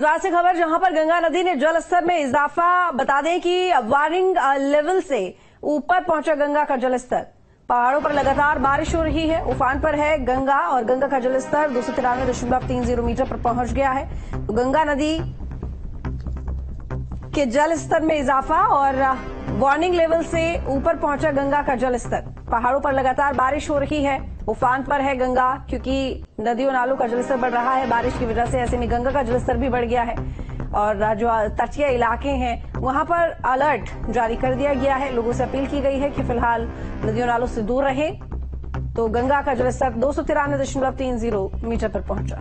गुजरात से खबर, जहां पर गंगा नदी ने जल स्तर में इजाफा। बता दें कि वार्निंग लेवल से ऊपर पहुंचा गंगा का जलस्तर। पहाड़ों पर लगातार बारिश हो रही है, उफान पर है गंगा और गंगा का जलस्तर 293.30 मीटर पर पहुंच गया है। तो गंगा नदी के जल स्तर में इजाफा और वार्निंग लेवल से ऊपर पहुंचा गंगा का जलस्तर। पहाड़ों पर लगातार बारिश हो रही है, उफान पर है गंगा, क्योंकि नदियों नालों का जलस्तर बढ़ रहा है बारिश की वजह से। ऐसे में गंगा का जलस्तर भी बढ़ गया है और जो तटीय इलाके हैं वहां पर अलर्ट जारी कर दिया गया है। लोगों से अपील की गई है कि फिलहाल नदियों नालों से दूर रहें। तो गंगा का जलस्तर 293.30 मीटर पर पहुंचा।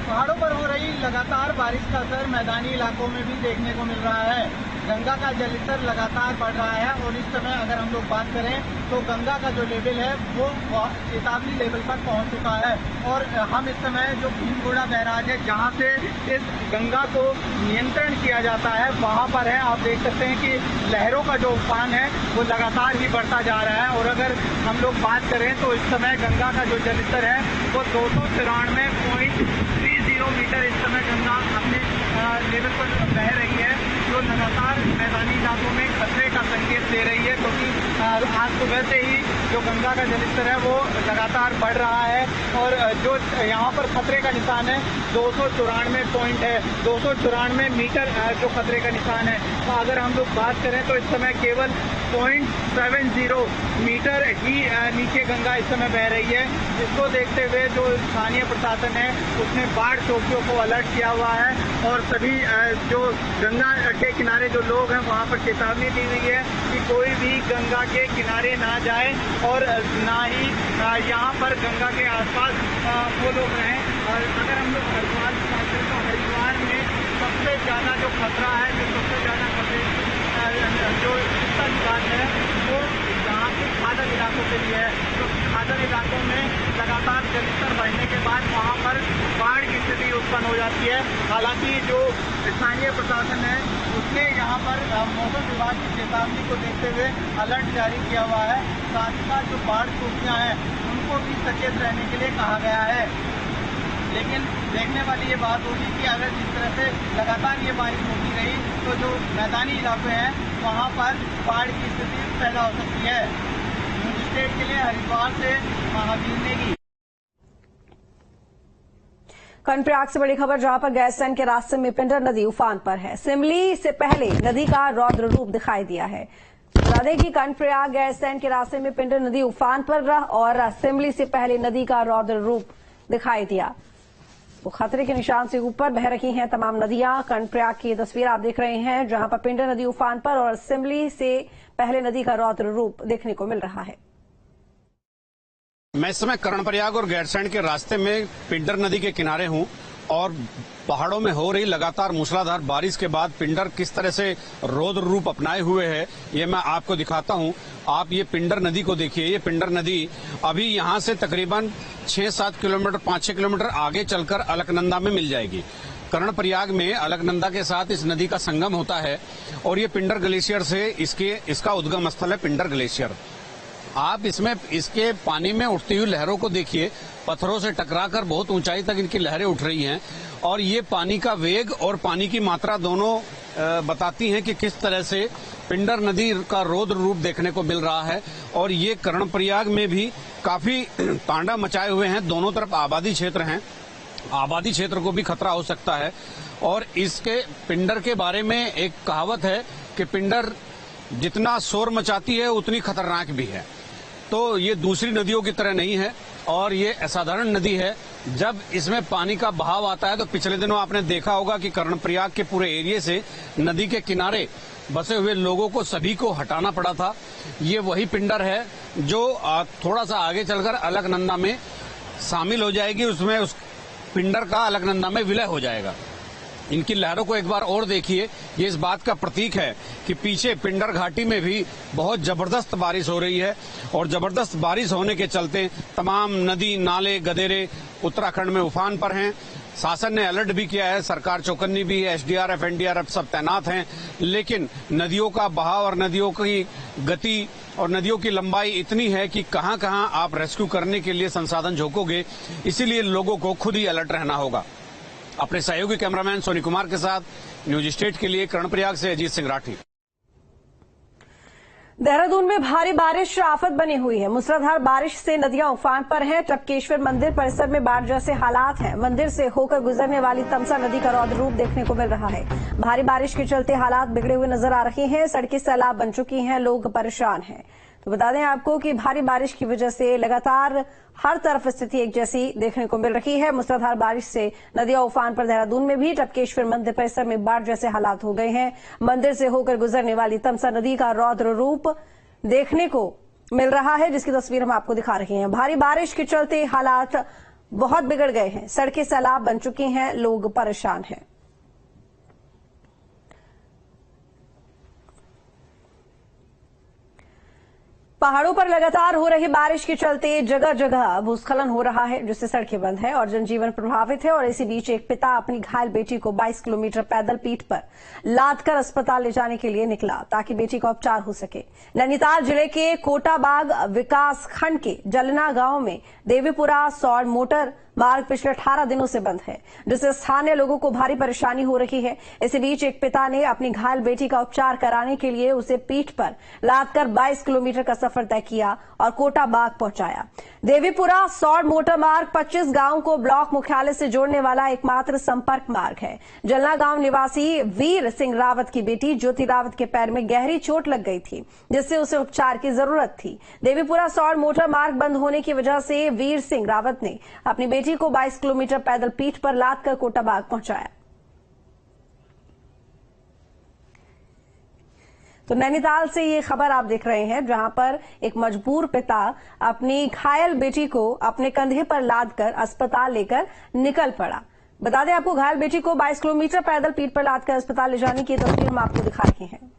पहाड़ों पर हो रही लगातार बारिश का असर मैदानी इलाकों में भी देखने को मिल रहा है। गंगा का जलस्तर लगातार बढ़ रहा है और इस समय अगर हम लोग बात करें तो गंगा का जो लेवल है वो चेतावनी लेवल पर पहुंच चुका है। और हम इस समय जो भीमगोड़ा बैराज है जहां से इस गंगा को नियंत्रण किया जाता है वहां पर है। आप देख सकते हैं कि लहरों का जो उफान है वो लगातार ही बढ़ता जा रहा है। और अगर हम लोग बात करें तो इस समय गंगा का जो जलस्तर है वो 294.30 मीटर इस समय गंगा अपने लेवल पर बह रही है, जो लगातार मैदानी इलाकों में खतरे का संकेत दे रही है। क्योंकि आज सुबह से ही जो गंगा का जलस्तर है वो लगातार बढ़ रहा है और जो यहाँ पर खतरे का निशान है 294 पॉइंट है, 294 मीटर जो खतरे का निशान है। तो अगर हम लोग बात करें तो इस समय केवल 0.70 मीटर ही नीचे गंगा इस समय बह रही है। जिसको देखते हुए जो स्थानीय प्रशासन है उसने बाढ़ चौकियों को अलर्ट किया हुआ है और सभी जो गंगा के किनारे जो लोग हैं वहां पर चेतावनी दी हुई है कि कोई भी गंगा के किनारे ना जाए और ना ही यहाँ पर गंगा के आसपास वो लोग रहें। और अगर हम लोग हरिद्वार की बात करें तो हरिद्वार में सबसे ज़्यादा जो खतरा है, जो सबसे ज़्यादा खतरे जो इसका विभाग है वो यहाँ के खादर इलाकों के लिए है। तो खादर इलाकों में लगातार जलस्तर बढ़ने के बाद वहाँ पर बाढ़ की स्थिति उत्पन्न हो जाती है। हालांकि जो स्थानीय प्रशासन है उसने यहाँ पर मौसम विभाग की चेतावनी को देखते हुए अलर्ट जारी किया हुआ है। साथ ही साथ जो बाढ़ चौकियाँ हैं उनको भी सचेत रहने के लिए कहा गया है। लेकिन देखने वाली ये बात होगी कि अगर जिस तरह से लगातार ये बारिश होती रही तो जो मैदानी इलाके हैं वहाँ पर बाढ़ की स्थिति पैदा हो सकती है। न्यूज स्टेट के लिए हरिद्वार से महावीर नेगी। कर्णप्रयाग से बड़ी खबर, जहां पर गैरसैंण के रास्ते में पिंडर नदी उफान पर है। सिमली से पहले नदी का रौद्र रूप दिखाई दिया है। बता दें कि कर्णप्रयाग गैरसैंण के रास्ते में पिंडर नदी उफान पर और सिमली से पहले नदी का रौद्र रूप दिखाई दिया। वो खतरे के निशान से ऊपर बह रही हैं तमाम नदियां। कर्णप्रयाग की तस्वीर आप देख रहे हैं, जहां पर पिंडर नदी उफान पर और सिमली से पहले नदी का रौद्र रूप देखने को मिल रहा है। मैं इस समय कर्णप्रयाग और गैरसैंण के रास्ते में पिंडर नदी के किनारे हूं और पहाड़ों में हो रही लगातार मूसलाधार बारिश के बाद पिंडर किस तरह से रौद्र रूप अपनाए हुए है ये मैं आपको दिखाता हूं। आप ये पिंडर नदी को देखिए। ये पिंडर नदी अभी यहां से तकरीबन 6-7 किलोमीटर 5-6 किलोमीटर आगे चलकर अलकनंदा में मिल जाएगी। कर्णप्रयाग में अलकनंदा के साथ इस नदी का संगम होता है और ये पिंडर ग्लेशियर से इसका उद्गम स्थल है पिंडर ग्लेशियर। आप इसमें इसके पानी में उठती हुई लहरों को देखिए। पत्थरों से टकराकर बहुत ऊंचाई तक इनकी लहरें उठ रही हैं और ये पानी का वेग और पानी की मात्रा दोनों बताती हैं कि किस तरह से पिंडर नदी का रौद्र रूप देखने को मिल रहा है। और ये कर्णप्रयाग में भी काफी तांडव मचाए हुए हैं। दोनों तरफ आबादी क्षेत्र हैं, आबादी क्षेत्र को भी खतरा हो सकता है। और इसके पिंडर के बारे में एक कहावत है कि पिंडर जितना शोर मचाती है उतनी खतरनाक भी है। तो ये दूसरी नदियों की तरह नहीं है और ये असाधारण नदी है। जब इसमें पानी का बहाव आता है तो पिछले दिनों आपने देखा होगा कि कर्णप्रयाग के पूरे एरिया से नदी के किनारे बसे हुए लोगों को सभी को हटाना पड़ा था। ये वही पिंडर है जो थोड़ा सा आगे चलकर अलकनंदा में शामिल हो जाएगी। उसमें उस पिंडर का अलकनंदा में विलय हो जाएगा। इनकी लहरों को एक बार और देखिए। ये इस बात का प्रतीक है कि पीछे पिंडर घाटी में भी बहुत जबरदस्त बारिश हो रही है और जबरदस्त बारिश होने के चलते तमाम नदी नाले गदेरे उत्तराखंड में उफान पर हैं। शासन ने अलर्ट भी किया है, सरकार चौकन्नी भी है, एसडीआरएफ एनडीआरएफ सब तैनात हैं। लेकिन नदियों का बहाव और नदियों की गति और नदियों की लंबाई इतनी है कि कहां कहां आप रेस्क्यू करने के लिए संसाधन झोंकोगे। इसीलिए लोगों को खुद ही अलर्ट रहना होगा। अपने सहयोगी कैमरामैन सोनी कुमार के साथ न्यूज स्टेट के लिए कर्णप्रयाग से अजीत सिंह राठी। देहरादून में भारी बारिश आफत बनी हुई है। मूसलाधार बारिश से नदियां उफान पर हैं। टपकेश्वर मंदिर परिसर में बाढ़ जैसे हालात हैं। मंदिर से होकर गुजरने वाली तमसा नदी का रौद्र रूप देखने को मिल रहा है। भारी बारिश के चलते हालात बिगड़े हुए नजर आ रहे हैं। सड़कें सैलाब बन चुकी हैं, लोग परेशान हैं। तो बता दें आपको कि भारी बारिश की वजह से लगातार हर तरफ स्थिति एक जैसी देखने को मिल रही है। मूसलाधार बारिश से नदियां उफान पर। देहरादून में भी टपकेश्वर मंदिर परिसर में बाढ़ जैसे हालात हो गए हैं। मंदिर से होकर गुजरने वाली तमसा नदी का रौद्र रूप देखने को मिल रहा है, जिसकी तस्वीर हम आपको दिखा रहे हैं। भारी बारिश के चलते हालात बहुत बिगड़ गए हैं। सड़कें सैलाब बन चुकी हैं, लोग परेशान हैं। पहाड़ों पर लगातार हो रही बारिश के चलते जगह जगह भूस्खलन हो रहा है, जिससे सड़कें बंद है और जनजीवन प्रभावित है। और इसी बीच एक पिता अपनी घायल बेटी को 22 किलोमीटर पैदल पीठ पर लादकर अस्पताल ले जाने के लिए निकला ताकि बेटी का उपचार हो सके। नैनीताल जिले के कोटाबाग विकास खंड के जलना गांव में देवीपुरा सौर मोटर मार्ग पिछले 18 दिनों से बंद है, जिससे स्थानीय लोगों को भारी परेशानी हो रही है। इसी बीच एक पिता ने अपनी घायल बेटी का उपचार कराने के लिए उसे पीठ पर लादकर 22 किलोमीटर का सफर तय किया और कोटाबाग पहुंचाया। देवीपुरा सौर मोटर मार्ग 25 गांव को ब्लॉक मुख्यालय से जोड़ने वाला एकमात्र संपर्क मार्ग है। जलना गांव निवासी वीर सिंह रावत की बेटी ज्योति रावत के पैर में गहरी चोट लग गई थी, जिससे उसे उपचार की जरूरत थी। देवीपुरा सौर मोटर मार्ग बंद होने की वजह से वीर सिंह रावत ने अपनी बेटी को 22 किलोमीटर पैदल पीठ पर लादकर कोटाबाग पहुंचाया। तो नैनीताल से ये खबर आप देख रहे हैं, जहां पर एक मजबूर पिता अपनी घायल बेटी को अपने कंधे पर लादकर अस्पताल लेकर निकल पड़ा। बता दें आपको, घायल बेटी को 22 किलोमीटर पैदल पीठ पर लादकर अस्पताल ले जाने की तस्वीर हम आपको दिखा रहे हैं।